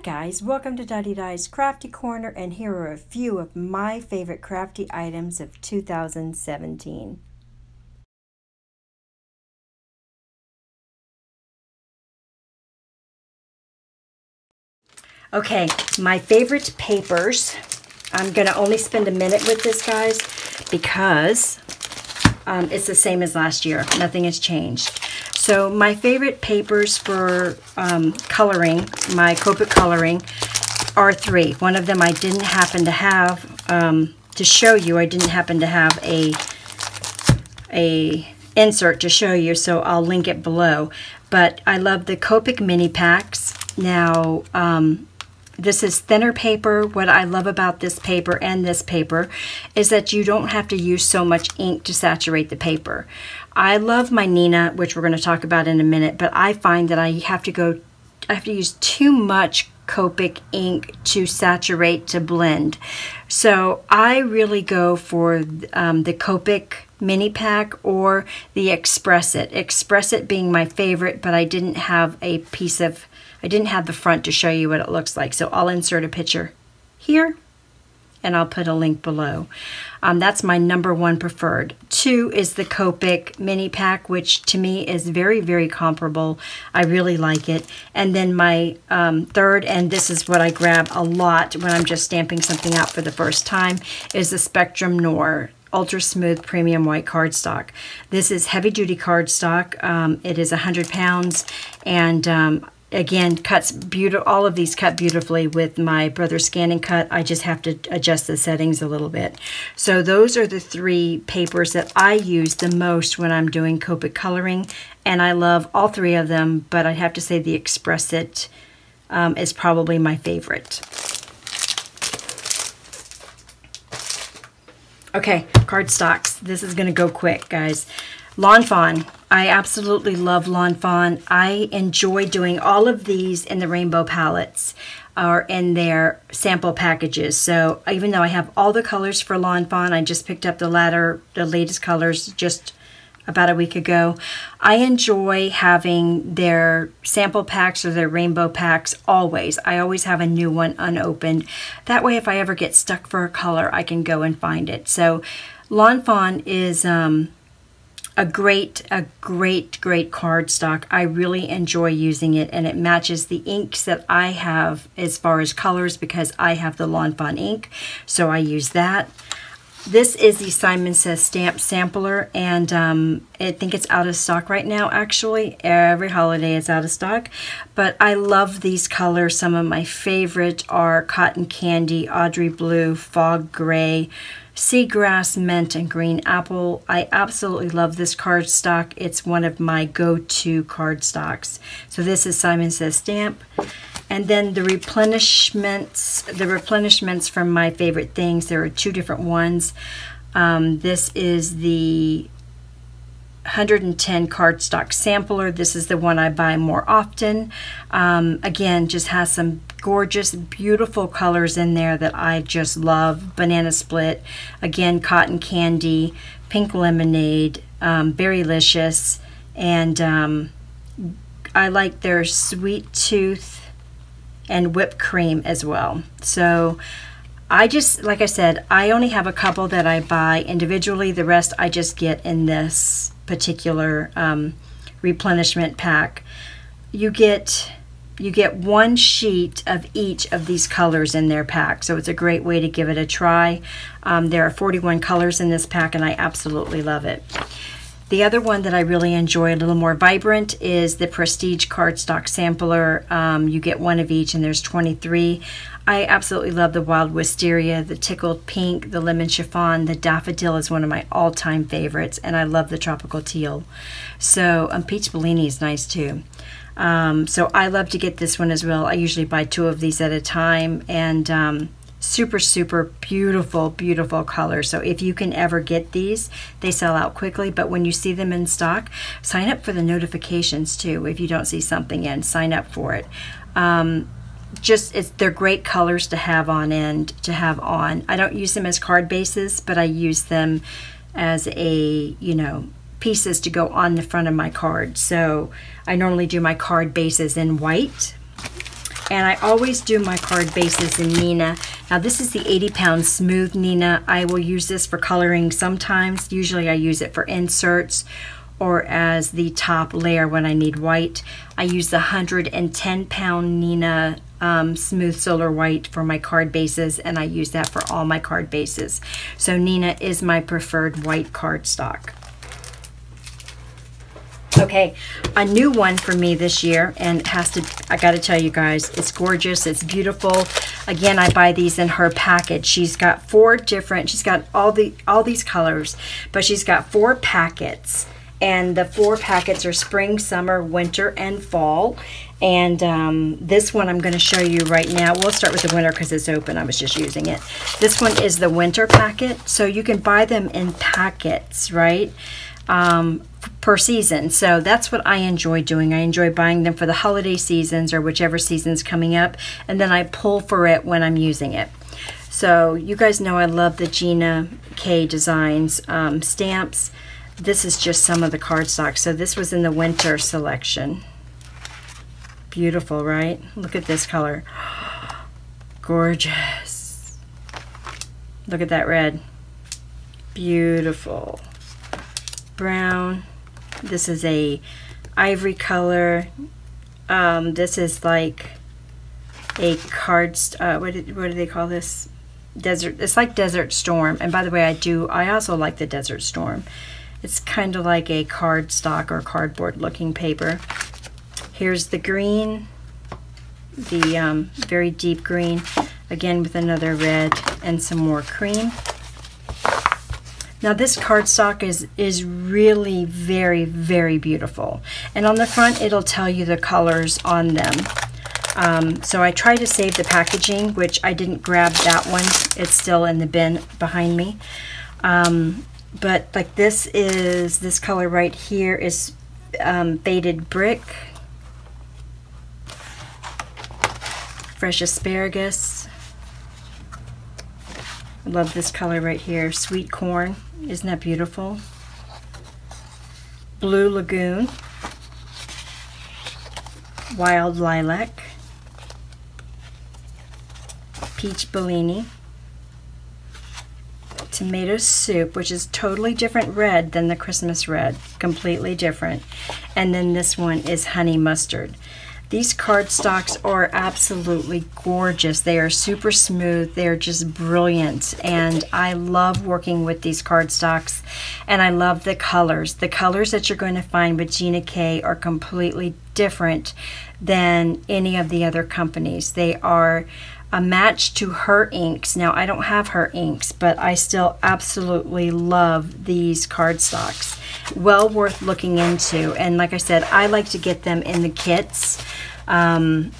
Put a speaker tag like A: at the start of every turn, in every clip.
A: guys, welcome to Didedi's Crafty Corner, and here are a few of my favorite crafty items of 2017. Okay, my favorite papers. I'm going to only spend a minute with this, guys, because it's the same as last year. Nothing has changed. So my favorite papers for coloring, my copic coloring, are three. One of them I didn't happen to have to show you. I didn't happen to have a insert to show you, so I'll link it below. But I love the Copic mini packs. Now, this is thinner paper. What I love about this paper and this paper is that you don't have to use so much ink to saturate the paper. I love my Nina, which we're going to talk about in a minute, but I find that I have to use too much Copic ink to saturate, to blend. So I really go for the Copic mini pack or the Express It. Express It being my favorite, but I didn't have I didn't have the front to show you what it looks like. So I'll insert a picture here and I'll put a link below. That's my #1 preferred. 2 is the Copic mini pack, which to me is very, very comparable. I really like it. And then my third, and this is what I grab a lot when I'm just stamping something out for the first time, is the Spectrum Noir Ultra Smooth Premium White Cardstock. This is heavy duty cardstock. It is 100 pounds, and again, cuts beautiful. All of these cut beautifully with my Brother Scan and Cut. I just have to adjust the settings a little bit. So those are the three papers that I use the most when I'm doing Copic coloring, and I love all three of them, but I'd have to say the Express It is probably my favorite. Okay, cardstocks. This is going to go quick, guys. Lawn Fawn. I absolutely love Lawn Fawn. I enjoy doing all of these in the rainbow palettes or in their sample packages. So even though I have all the colors for Lawn Fawn, I just picked up the latest colors just about a week ago. I enjoy having their sample packs or their rainbow packs always. I always have a new one unopened. That way if I ever get stuck for a color, I can go and find it. So Lawn Fawn is a great cardstock. I really enjoy using it, and it matches the inks that I have as far as colors because I have the Lawn Fawn ink, so I use that. This is the Simon Says Stamp Sampler, and I think it's out of stock right now, actually. Every holiday it's out of stock, but I love these colors. Some of my favorite are Cotton Candy, Audrey Blue, Fog Gray, Seagrass, Mint, and Green Apple. I absolutely love this cardstock. It's one of my go-to cardstocks. So this is Simon Says Stamp. And then the replenishments from my favorite things. There are two different ones. This is the 110 cardstock sampler. This is the one I buy more often. Again, just has some gorgeous, beautiful colors in there that I just love. Banana Split, again, Cotton Candy, Pink Lemonade, Berrylicious, and I like their Sweet Tooth and Whipped Cream as well. So I just, like I said, I only have a couple that I buy individually. The rest I just get in this particular replenishment pack. You get one sheet of each of these colors in their pack, so it's a great way to give it a try. There are 41 colors in this pack, and I absolutely love it. The other one that I really enjoy, a little more vibrant, is the Prestige Cardstock Sampler. You get one of each, and there's 23. I absolutely love the Wild Wisteria, the Tickled Pink, the Lemon Chiffon. The Daffodil is one of my all-time favorites, and I love the Tropical Teal. So Peach Bellini is nice too. So I love to get this one as well. I usually buy 2 of these at a time, and super beautiful colors. So if you can ever get these, they sell out quickly, but when you see them in stock, sign up for the notifications too. If you don't see something in, sign up for it. They're great colors to have on I don't use them as card bases, but I use them as pieces to go on the front of my card. So I normally do my card bases in white, And I always do my card bases in Neenah. Now this is the 80-pound smooth Neenah. I will use this for coloring sometimes. Usually I use it for inserts or as the top layer when I need white. I use the 110-pound Neenah smooth solar white for my card bases, and I use that for all my card bases. So Neenah is my preferred white cardstock. Okay, a new one for me this year, and it has to, I gotta tell you guys, it's gorgeous, it's beautiful. Again, I buy these in her package. She's got 4 different, she's got all these colors, but she's got 4 packets. And the 4 packets are spring, summer, winter, and fall. And this one I'm going to show you right now. We'll start with the winter because it's open. I was just using it. This one is the winter packet. So you can buy them in packets, right? Per season. So that's what I enjoy doing. I enjoy buying them for the holiday seasons or whichever season's coming up. And then I pull for it when I'm using it. So you guys know I love the Gina K Designs stamps. This is just some of the cardstock. So this was in the winter selection. Beautiful, right? Look at this color. Gorgeous. Look at that red. Beautiful. Brown. This is a ivory color. This is like a what do they call this? Desert. It's like Desert Storm. And by the way, I also like the Desert Storm. It's kind of like a cardstock or cardboard looking paper. Here's the green, the very deep green, again with another red and some more cream. Now this cardstock is really very, very beautiful. And on the front it'll tell you the colors on them. So I try to save the packaging, which I didn't grab that one. It's still in the bin behind me. But like this color right here is faded brick, fresh asparagus. I love this color right here, sweet corn. Isn't that beautiful? Blue lagoon, wild lilac, peach bellini, tomato soup, which is totally different red than the Christmas red, completely different. And then this one is honey mustard. These cardstocks are absolutely gorgeous. They are super smooth. They're just brilliant. And I love working with these cardstocks. And I love the colors. The colors that you're going to find with Gina K are completely different than any of the other companies. They are a match to her inks. Now, I don't have her inks, but I still absolutely love these cardstocks. Well worth looking into. And like I said, I like to get them in the kits in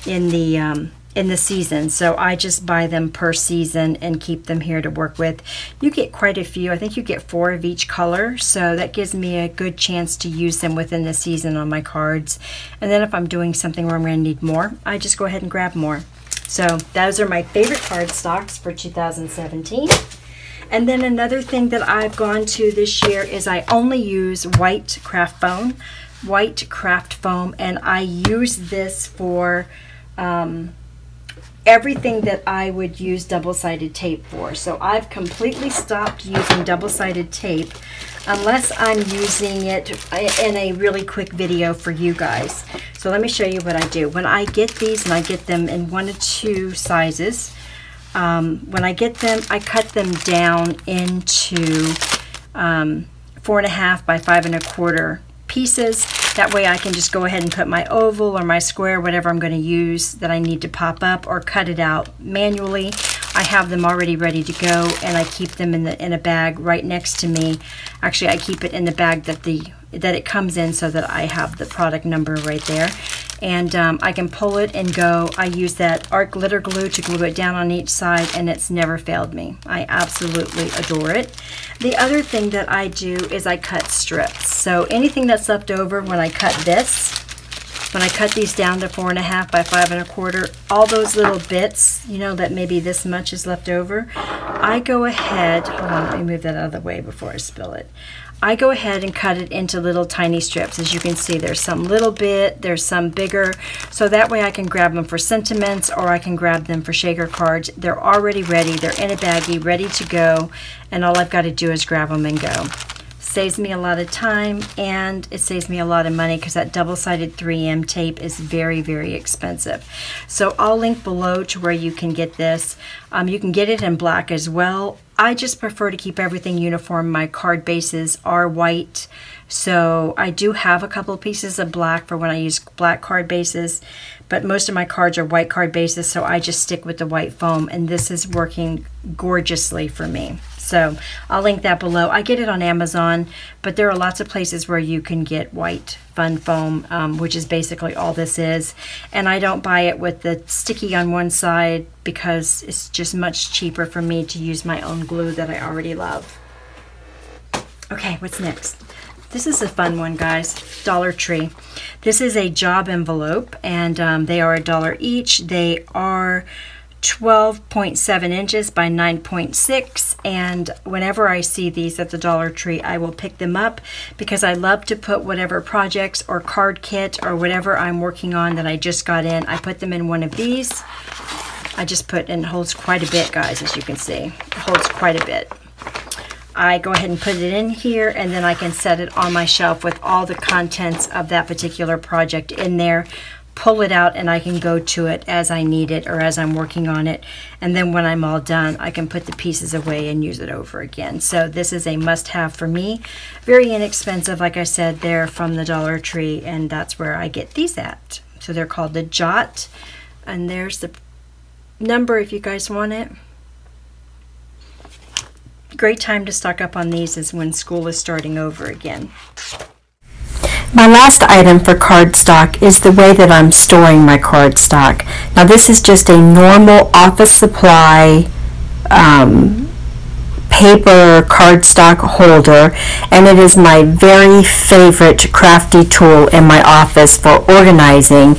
A: the season. So I just buy them per season and keep them here to work with. You get quite a few. I think you get 4 of each color. So that gives me a good chance to use them within the season on my cards. And then if I'm doing something where I'm going to need more, I just go ahead and grab more. So those are my favorite cardstocks for 2017. And then another thing that I've gone to this year is I only use white craft foam, and I use this for everything that I would use double-sided tape for. So I've completely stopped using double-sided tape unless I'm using it in a really quick video for you guys. So let me show you what I do. When I get these, and I get them in 1 to 2 sizes, when I get them, I cut them down into 4.5 by 5 1/4 pieces. That way I can just go ahead and put my oval or my square, whatever I'm going to use that I need to pop up, or cut it out manually. I have them already ready to go, and I keep them in a bag right next to me. Actually, I keep it in the bag that it comes in, so that I have the product number right there. And I can pull it and go. I use that art glitter glue to glue it down on each side, and it's never failed me. I absolutely adore it. The other thing that I do is I cut strips. So anything that's left over when I cut this, when I cut these down to 4.5 by 5 1/4, all those little bits, you know, that maybe this much is left over, I go ahead, hold on, let me move that out of the way before I spill it. I go ahead and cut it into little tiny strips. As you can see, there's some little bit, there's some bigger, so that way I can grab them for sentiments or I can grab them for shaker cards. They're already ready, they're in a baggie, ready to go, and all I've got to do is grab them and go. Saves me a lot of time, and it saves me a lot of money because that double-sided 3M tape is very, very expensive. So I'll link below to where you can get this. You can get it in black as well. I just prefer to keep everything uniform. My card bases are white, so I do have a couple of pieces of black for when I use black card bases, but most of my cards are white card bases, so I just stick with the white foam, and this is working gorgeously for me. So I'll link that below. I get it on Amazon, but there are lots of places where you can get white fun foam, which is basically all this is. And I don't buy it with the sticky on one side because it's just much cheaper for me to use my own glue that I already love. Okay, what's next? This is a fun one, guys. Dollar Tree. This is a job envelope, and they are $1 each. They are 12.7 inches by 9.6, and whenever I see these at the Dollar Tree, I will pick them up because I love to put whatever projects or card kit or whatever I'm working on that I just got in. I put them in one of these. I just put, and it holds quite a bit, guys, as you can see. It holds quite a bit. I go ahead and put it in here, and then I can set it on my shelf with all the contents of that particular project in there. Pull it out, and I can go to it as I need it or as I'm working on it, and then when I'm all done I can put the pieces away and use it over again. So this is a must-have for me. Very inexpensive, like I said, they're from the Dollar Tree, and that's where I get these at. So they're called the Jot, and there's the number if you guys want it. Great time to stock up on these is when school is starting over again.
B: My last item for cardstock is the way that I'm storing my cardstock. Now this is just a normal office supply paper cardstock holder, and it is my very favorite Crafty tool in my office for organizing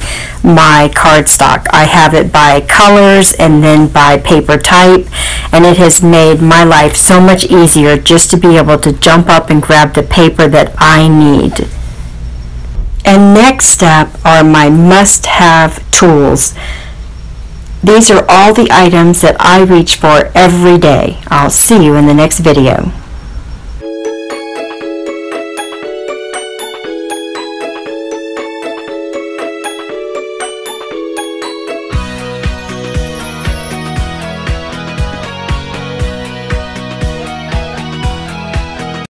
B: my cardstock. I have it by colors and then by paper type, and it has made my life so much easier just to be able to jump up and grab the paper that I need. And next up are my must-have tools. These are all the items that I reach for every day. I'll see you in the next video.